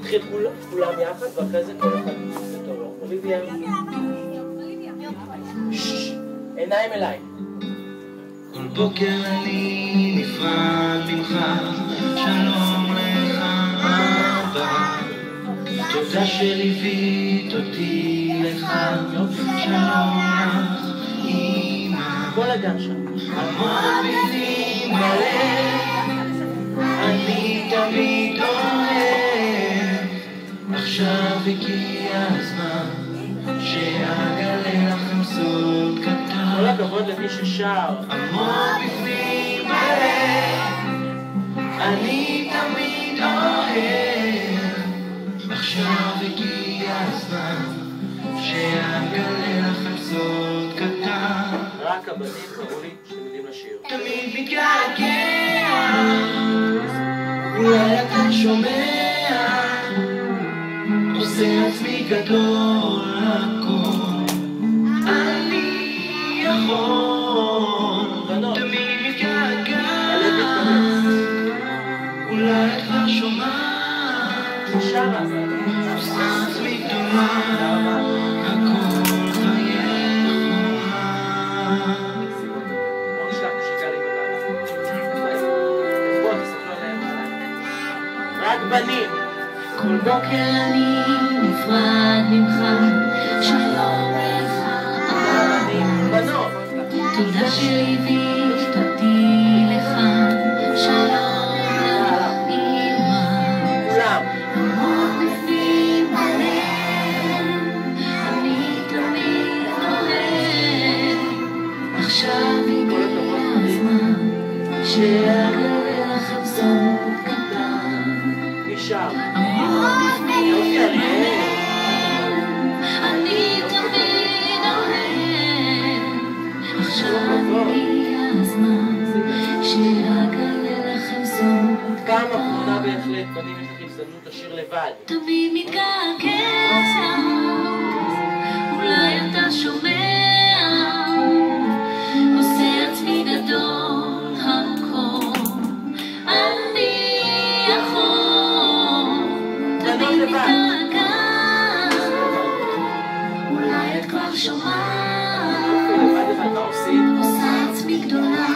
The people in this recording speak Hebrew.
נתחיל כולם יחד, ואחרי זה כל אחד בתורו. אוליביה. עיניים אליי. כל בוקר אני נפרד ממך, שלום לך אבא, תודה שליווית אותי לך, שלום לך אמא. כל הגן שם. המון בפנים בלב, אני תמיד אוהב, עכשיו הגיע הזמן שאגלה לכם סוד קטן. כל הכבוד למי ששר. המון בפנים בלב, אני תמיד אוהב, עכשיו הגיע הזמן שאגלה לכם סוד קטן. רק הבנים קראו לי שאתם יודעים לשיר. תמיד מתגעגע, אולי אתה שומע, עושה עצמי גדול הכל, אני יכול. תמיד מתגעגע, אולי את כבר שומעת, עושה עצמי גדולה הכל חייך חומה. רק בנים. כל בוקר אני נפרד ממך, שלום לך אבא, בנות. תודה שליווית אותי לך, שלום לך אמא. כולם. המון בפנים בלב, אני תמיד אוהב, עכשיו הגיע הזמן שאגלה לכם סוד קטן. נשאר. המון בפנים בלב, אני תמיד אוהב, עכשיו הגיע הזמן שאגלה לכם סוד פעם קטן. אחרונה בהחלט, בנים, יש לך הזדמנות לשיר לבד. תמיד מתגעגע, אולי אתה שומע, עושה עצמי גדול הכל, אני יכול. תמיד מתגעגע, אולי את כבר שומעת, לבד, מה עושים? עושה עצמי גדולה